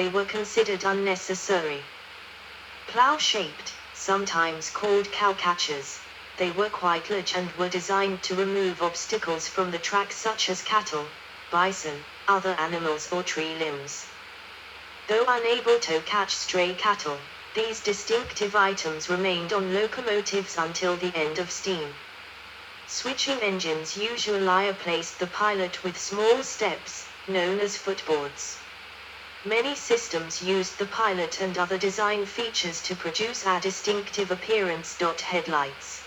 they were considered unnecessary. Plow-shaped, sometimes called cowcatchers, they were quite large and were designed to remove obstacles from the track such as cattle, bison, other animals or tree limbs. Though unable to catch stray cattle, these distinctive items remained on locomotives until the end of steam. Switching engines usually placed the pilot with small steps, known as footboards. Many systems used the pilot and other design features to produce a distinctive appearance. Headlights.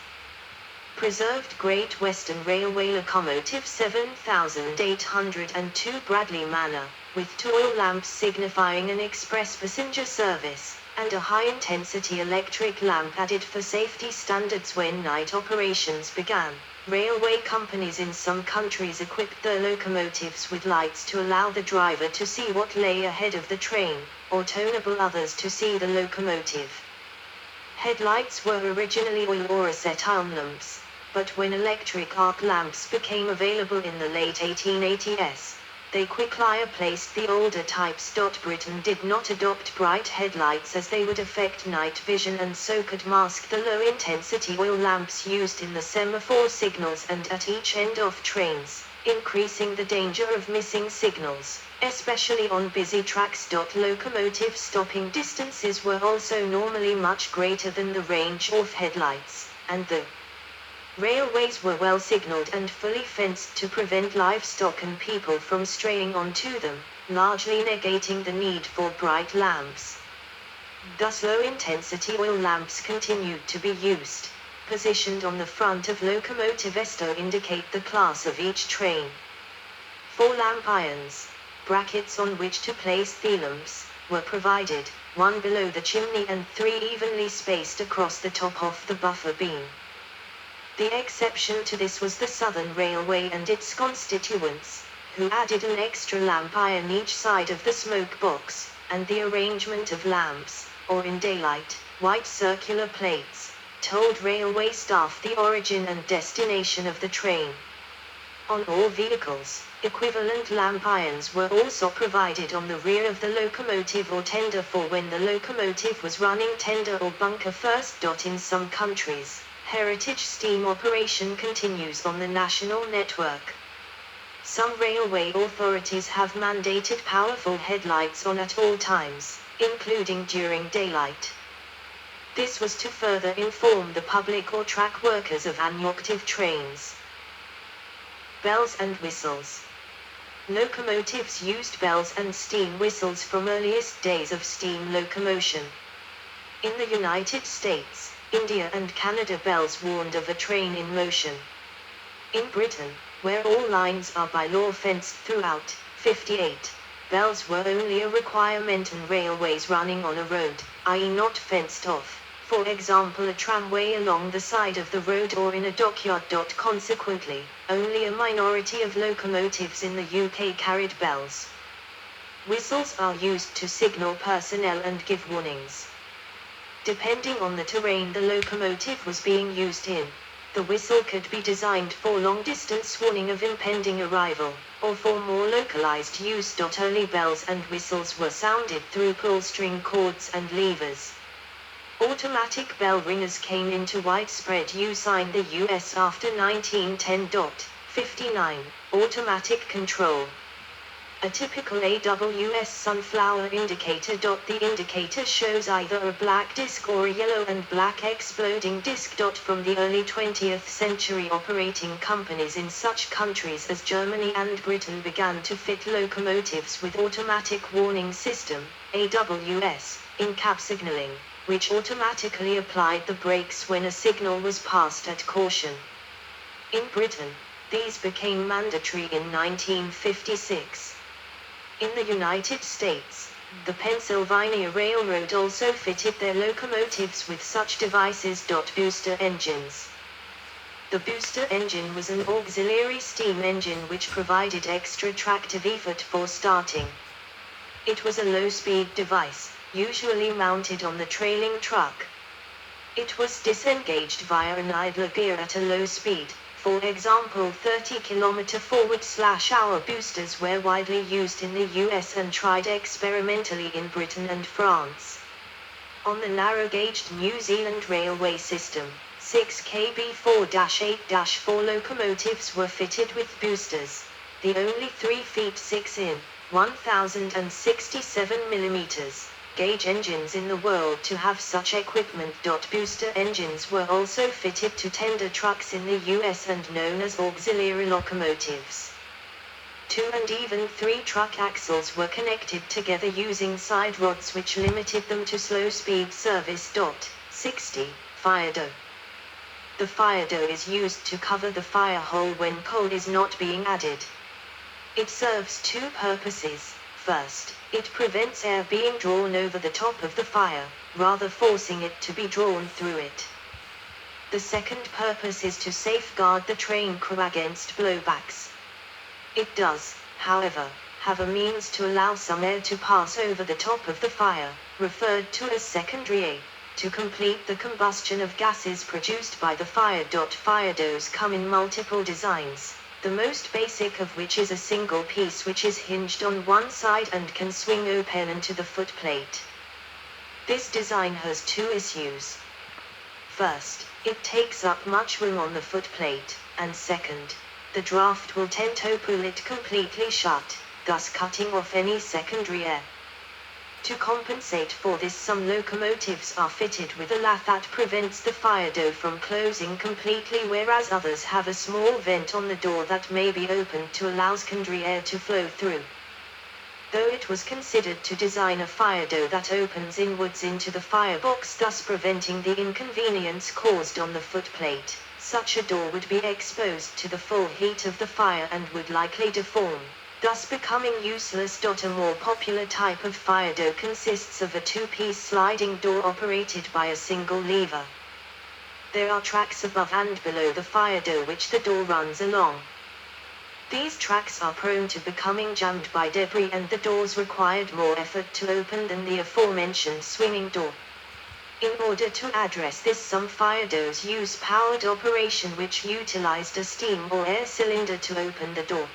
Preserved Great Western Railway Locomotive 7802 Bradley Manor, with two oil lamps signifying an express passenger service, and a high-intensity electric lamp added for safety standards when night operations began. Railway companies in some countries equipped their locomotives with lights to allow the driver to see what lay ahead of the train, or to enable others to see the locomotive. Headlights were originally oil or acetylene lamps, but when electric arc lamps became available in the late 1880s, they quickly replaced the older types. Britain did not adopt bright headlights as they would affect night vision and so could mask the low-intensity oil lamps used in the semaphore signals and at each end of trains, increasing the danger of missing signals, especially on busy tracks. Locomotive stopping distances were also normally much greater than the range of headlights, and the railways were well signaled and fully fenced to prevent livestock and people from straying onto them, largely negating the need for bright lamps. Thus low-intensity oil lamps continued to be used, positioned on the front of locomotives to indicate the class of each train. 4 lamp irons, brackets on which to place the lamps, were provided, 1 below the chimney and 3 evenly spaced across the top of the buffer beam. The exception to this was the Southern Railway and its constituents, who added an extra lamp iron each side of the smoke box, and the arrangement of lamps, or in daylight, white circular plates, told railway staff the origin and destination of the train. On all vehicles, equivalent lamp irons were also provided on the rear of the locomotive or tender for when the locomotive was running tender or bunker first. In some countries, heritage steam operation continues on the national network. Some railway authorities have mandated powerful headlights on at all times, including during daylight. This was to further inform the public or track workers of unactive trains. Bells and whistles. Locomotives used bells and steam whistles from earliest days of steam locomotion. In the United States, India and Canada, bells warned of a train in motion. In Britain, where all lines are by law fenced throughout, 58, bells were only a requirement on railways running on a road, i.e. not fenced off, for example a tramway along the side of the road or in a dockyard. Consequently, only a minority of locomotives in the UK carried bells. Whistles are used to signal personnel and give warnings. Depending on the terrain the locomotive was being used in, the whistle could be designed for long-distance warning of impending arrival, or for more localized use. Early bells and whistles were sounded through pull-string cords and levers. Automatic bell ringers came into widespread use in the US after 1910. 59. Automatic control. A typical AWS sunflower indicator. The indicator shows either a black disc or a yellow and black exploding disc. From the early 20th century, operating companies in such countries as Germany and Britain began to fit locomotives with automatic warning system, AWS, in cab signaling, which automatically applied the brakes when a signal was passed at caution. In Britain, these became mandatory in 1956. In the United States, the Pennsylvania Railroad also fitted their locomotives with such devices. Booster engines. The booster engine was an auxiliary steam engine which provided extra tractive effort for starting. It was a low-speed device, usually mounted on the trailing truck. It was disengaged via an idler gear at a low speed, For example, 30-kilometer forward/hour boosters were widely used in the US and tried experimentally in Britain and France. On the narrow-gauged New Zealand railway system, 6 kb 4-8-4 locomotives were fitted with boosters, the only 3 feet 6 in, 1067 mm, gauge engines in the world to have such equipment. Booster engines were also fitted to tender trucks in the US and known as auxiliary locomotives. 2 and even 3 truck axles were connected together using side rods which limited them to slow-speed service. 60. Fire dough. The fire dough is used to cover the fire hole when coal is not being added. It serves 2 purposes. First, it prevents air being drawn over the top of the fire, rather forcing it to be drawn through it. The second purpose is to safeguard the train crew against blowbacks. It does, however, have a means to allow some air to pass over the top of the fire, referred to as secondary air, to complete the combustion of gases produced by the fire. Fire doughs come in multiple designs, the most basic of which is a single piece which is hinged on one side and can swing open into the footplate. This design has 2 issues. First, it takes up much room on the footplate, and second, the draft will tend to pull it completely shut, thus cutting off any secondary air. To compensate for this, some locomotives are fitted with a lathe that prevents the fire dough from closing completely, whereas others have a small vent on the door that may be opened to allow secondary air to flow through. Though it was considered to design a fire dough that opens inwards into the firebox, thus preventing the inconvenience caused on the footplate, such a door would be exposed to the full heat of the fire and would likely deform, thus becoming useless. A more popular type of fire dough consists of a 2-piece sliding door operated by a single lever. There are tracks above and below the fire dough which the door runs along. These tracks are prone to becoming jammed by debris, and the doors required more effort to open than the aforementioned swinging door. In order to address this, some fire doughs use powered operation which utilized a steam or air cylinder to open the door.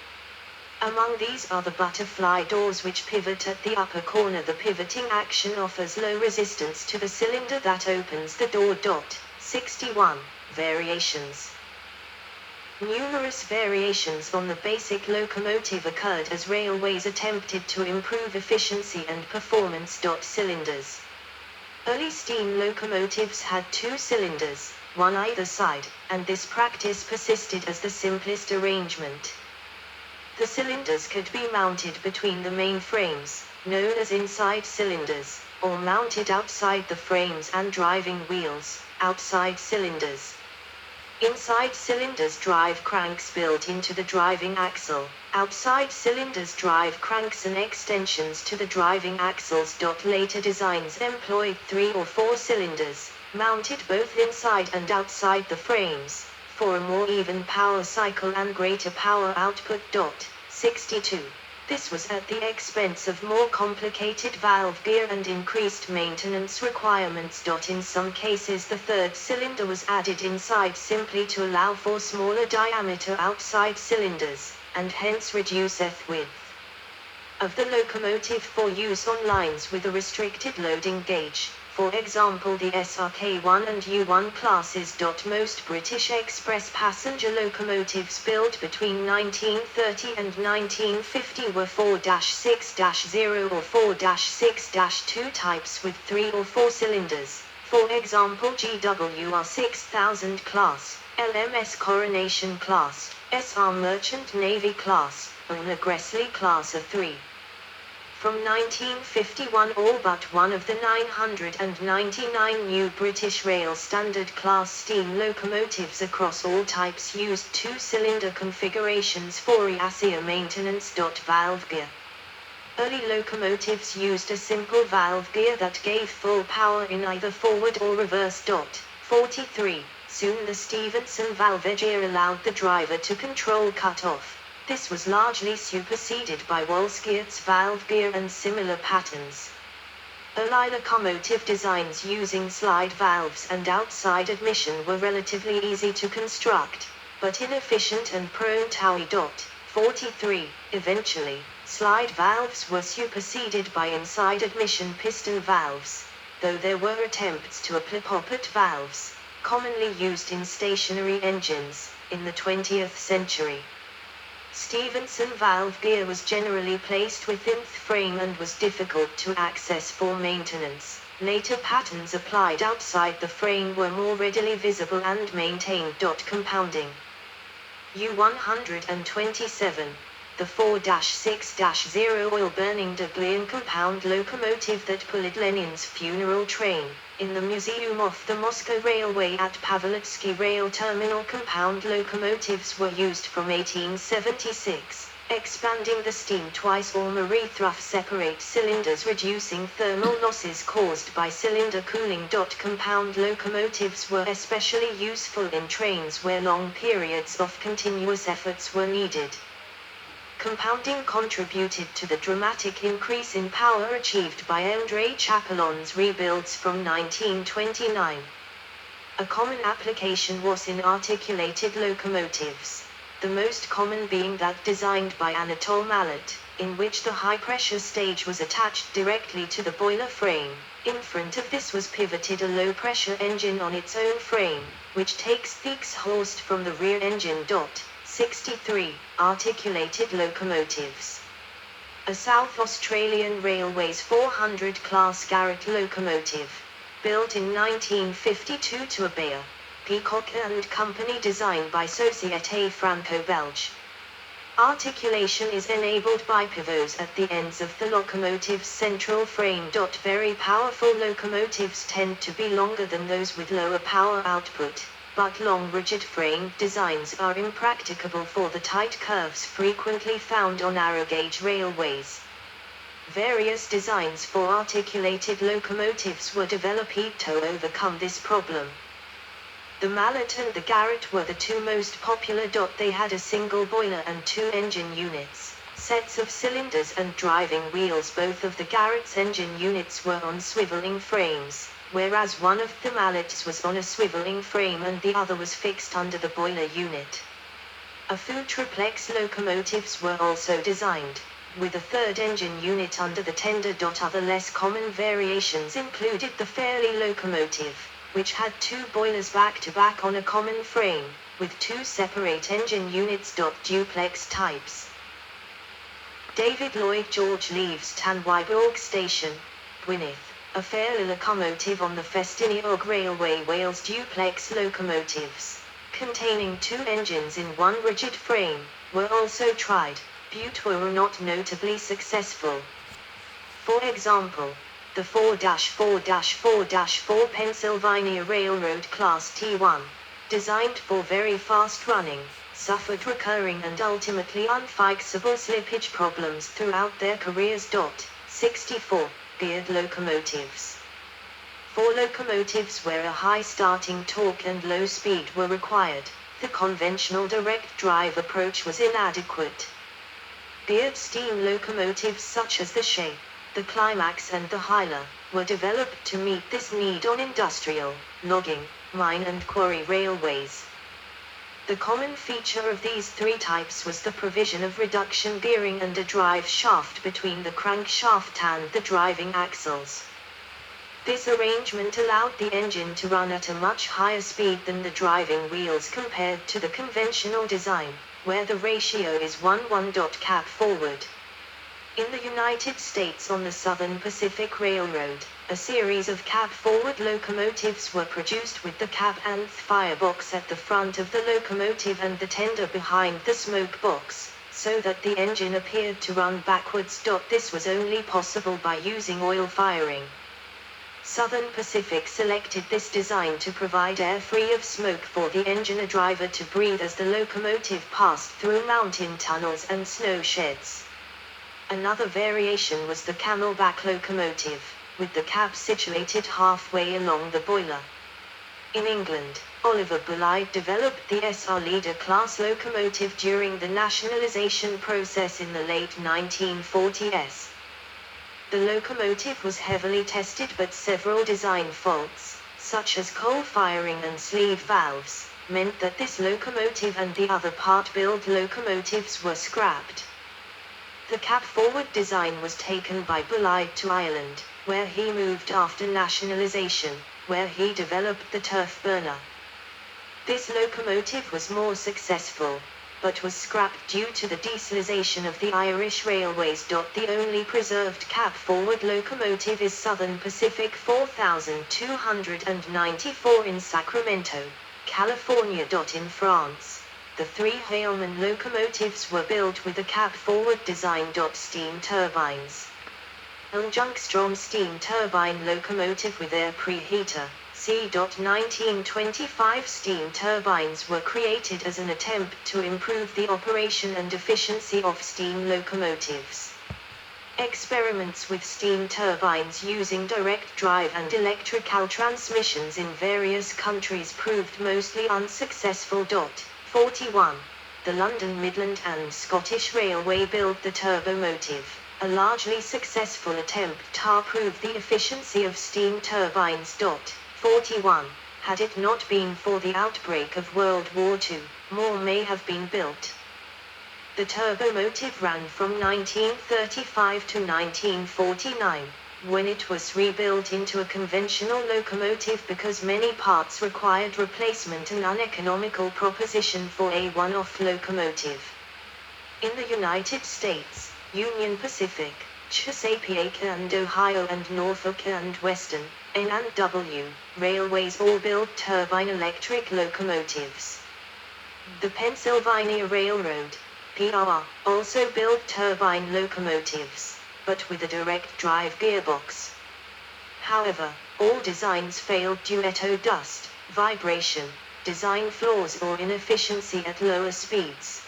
Among these are the butterfly doors which pivot at the upper corner. The pivoting action offers low resistance to the cylinder that opens the door. 61. Variations. Numerous variations on the basic locomotive occurred as railways attempted to improve efficiency and performance. Cylinders. Early steam locomotives had 2 cylinders, one either side, and this practice persisted as the simplest arrangement. The cylinders could be mounted between the main frames, known as inside cylinders, or mounted outside the frames and driving wheels, outside cylinders. Inside cylinders drive cranks built into the driving axle, outside cylinders drive cranks and extensions to the driving axles. Later designs employed 3 or 4 cylinders, mounted both inside and outside the frames, for a more even power cycle and greater power output. 62. This was at the expense of more complicated valve gear and increased maintenance requirements. In some cases the 3rd cylinder was added inside simply to allow for smaller diameter outside cylinders, and hence reduce width of the locomotive for use on lines with a restricted loading gauge, for example the SRK1 and U1 classes. Most British express passenger locomotives built between 1930 and 1950 were 4-6-0 or 4-6-2 types with 3 or 4 cylinders, for example GWR 6000 class, LMS Coronation class, SR Merchant Navy class, Una Gressley class of 3. From 1951 all but one of the 999 new British Rail Standard class steam locomotives across all types used 2-cylinder configurations for reassier maintenance. Valve gear. Early locomotives used a simple valve gear that gave full power in either forward or reverse. 43. Soon the Stephenson valve gear allowed the driver to control cut-off. This was largely superseded by Wolskiert's valve gear and similar patterns. Early locomotive designs using slide valves and outside admission were relatively easy to construct. but inefficient and prone to 43. Eventually, slide valves were superseded by inside admission piston valves, though there were attempts to apply poppet valves, commonly used in stationary engines, in the 20th century. Stephenson valve gear was generally placed within the frame and was difficult to access for maintenance. Later patterns applied outside the frame were more readily visible and maintained. Compounding. U-127, the 4-6-0 oil-burning Dublian compound locomotive that pulled Lenin's funeral train, in the Museum of the Moscow Railway at Pavlovsky Rail Terminal. Compound locomotives were used from 1876, expanding the steam twice or more through separate cylinders, reducing thermal losses caused by cylinder cooling. Compound locomotives were especially useful in trains where long periods of continuous efforts were needed. Compounding contributed to the dramatic increase in power achieved by Andrei Chapelon's rebuilds from 1929. A common application was in articulated locomotives, the most common being that designed by Anatole Mallet, in which the high-pressure stage was attached directly to the boiler frame. In front of this was pivoted a low-pressure engine on its own frame, which takes the exhaust from the rear engine. 63. Articulated locomotives. A South Australian Railways 400 class Garrett locomotive, built in 1952 to a Bayer, Peacock and Company design by Société Franco-Belge. Articulation is enabled by pivots at the ends of the locomotive's central frame. Very powerful locomotives tend to be longer than those with lower power output, but long rigid frame designs are impracticable for the tight curves frequently found on narrow-gauge railways. Various designs for articulated locomotives were developed to overcome this problem. The Mallet and the Garrett were the two most popular. They had a single boiler and two engine units, sets of cylinders and driving wheels. Both of the Garrett's engine units were on swiveling frames, whereas one of the Mallets was on a swiveling frame and the other was fixed under the boiler unit. A few triplex locomotives were also designed, with a third engine unit under the tender. Other less common variations included the Fairley locomotive, which had two boilers back-to-back on a common frame, with two separate engine units. Duplex types. David Lloyd George leaves Llanweiborg Station, Gwynedd. A Fairley locomotive on the Festiniog Railway. Wales. Duplex locomotives, containing two engines in one rigid frame, were also tried, but were not notably successful. For example, the 4-4-4-4 Pennsylvania Railroad Class T1, designed for very fast running, suffered recurring and ultimately unfixable slippage problems throughout their careers. 64. Geared locomotives. For locomotives where a high starting torque and low speed were required, the conventional direct drive approach was inadequate. Geared steam locomotives such as the Shea, the Climax and the Hyla, were developed to meet this need on industrial, logging, mine and quarry railways. The common feature of these three types was the provision of reduction gearing and a drive shaft between the crankshaft and the driving axles. This arrangement allowed the engine to run at a much higher speed than the driving wheels compared to the conventional design, where the ratio is 1:1. Cab forward. In the United States on the Southern Pacific Railroad, a series of cab-forward locomotives were produced with the cab and firebox at the front of the locomotive and the tender behind the smoke box, so that the engine appeared to run backwards. This was only possible by using oil firing. Southern Pacific selected this design to provide air free of smoke for the engine driver to breathe as the locomotive passed through mountain tunnels and snow sheds. Another variation was the camelback locomotive, with the cab situated halfway along the boiler. In England, Oliver Bulleid developed the SR Leader class locomotive during the nationalisation process in the late 1940s. The locomotive was heavily tested, but several design faults, such as coal firing and sleeve valves, meant that this locomotive and the other part-built locomotives were scrapped. The cab-forward design was taken by Blythe to Ireland, where he moved after nationalization, where he developed the turf burner. This locomotive was more successful, but was scrapped due to the dieselization of the Irish railways. The only preserved cab-forward locomotive is Southern Pacific 4294 in Sacramento, California. In France, the three Haleman locomotives were built with a cab-forward design. Steam turbines. A Ljungstrom steam turbine locomotive with air preheater, c. 1925 steam turbines were created as an attempt to improve the operation and efficiency of steam locomotives. Experiments with steam turbines using direct drive and electrical transmissions in various countries proved mostly unsuccessful. 41. The London Midland and Scottish Railway built the Turbomotive, a largely successful attempt to prove the efficiency of steam turbines. 41. Had it not been for the outbreak of World War II, more may have been built. The Turbomotive ran from 1935 to 1949, when it was rebuilt into a conventional locomotive because many parts required replacement, an uneconomical proposition for a one-off locomotive. In the United States, Union Pacific, Chesapeake and Ohio and Norfolk and Western, N&W, railways all built turbine electric locomotives. The Pennsylvania Railroad, PR, also built turbine locomotives, but with a direct drive gearbox. However, all designs failed due to dust, vibration, design flaws or inefficiency at lower speeds.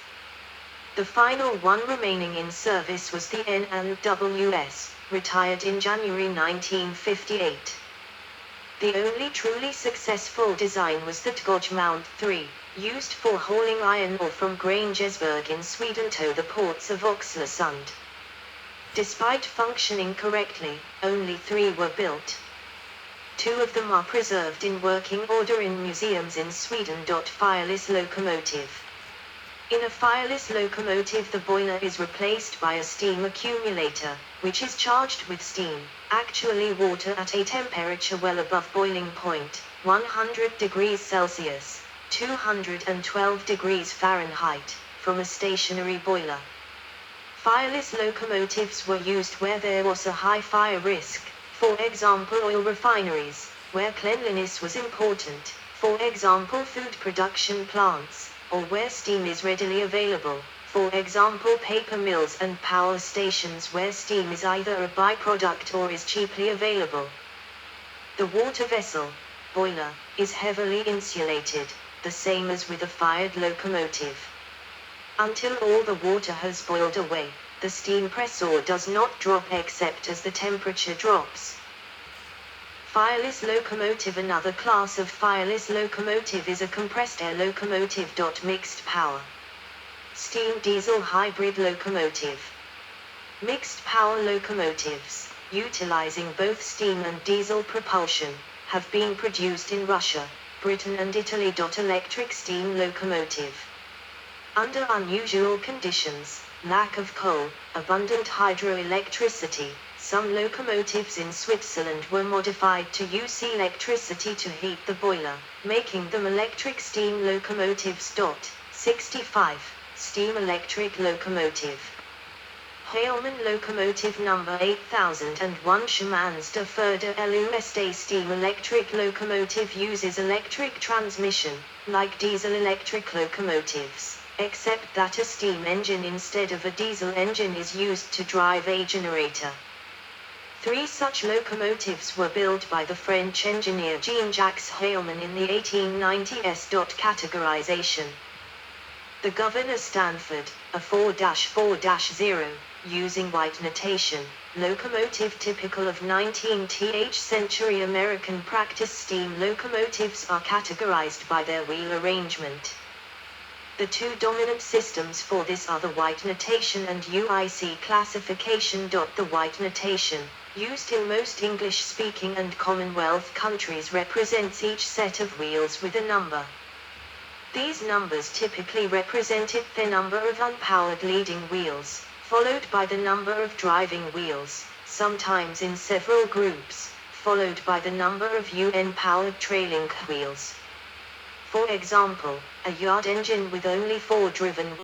The final one remaining in service was the N&WS, retired in January 1958. The only truly successful design was the Tgoj Mount 3, used for hauling iron ore from Grängesberg in Sweden to the ports of Oxelösund. Despite functioning correctly, only 3 were built. 2 of them are preserved in working order in museums in Sweden. Fireless locomotive. In a fireless locomotive, the boiler is replaced by a steam accumulator, which is charged with steam, actually water at a temperature well above boiling point, 100 degrees Celsius, 212 degrees Fahrenheit, from a stationary boiler. Fireless locomotives were used where there was a high fire risk, for example oil refineries, where cleanliness was important, for example food production plants, or where steam is readily available, for example paper mills and power stations where steam is either a byproduct or is cheaply available. The water vessel, boiler, is heavily insulated, the same as with a fired locomotive. Until all the water has boiled away, the steam pressure does not drop except as the temperature drops. Fireless locomotive. Another class of fireless locomotive is a compressed air locomotive. Mixed power. Steam diesel hybrid locomotive. Mixed power locomotives, utilizing both steam and diesel propulsion, have been produced in Russia, Britain and Italy. Electric steam locomotive. Under unusual conditions, lack of coal, abundant hydroelectricity, some locomotives in Switzerland were modified to use electricity to heat the boiler, making them electric steam locomotives. 65. Steam electric locomotive. Haleman locomotive number 8001 Schemans de Förder LUSD steam electric locomotive uses electric transmission, like diesel electric locomotives, except that a steam engine instead of a diesel engine is used to drive a generator. 3 such locomotives were built by the French engineer Jean-Jacques Haleman in the 1890s. Categorization. The Governor Stanford, a 4-4-0, using white notation, locomotive typical of 19th century American practice. Steam locomotives are categorized by their wheel arrangement. The 2 dominant systems for this are the white notation and UIC classification. The white notation, used in most English-speaking and Commonwealth countries, represents each set of wheels with a number. These numbers typically represented the number of unpowered leading wheels, followed by the number of driving wheels, sometimes in several groups, followed by the number of UN-powered trailing wheels. For example, a yard engine with only 4 driven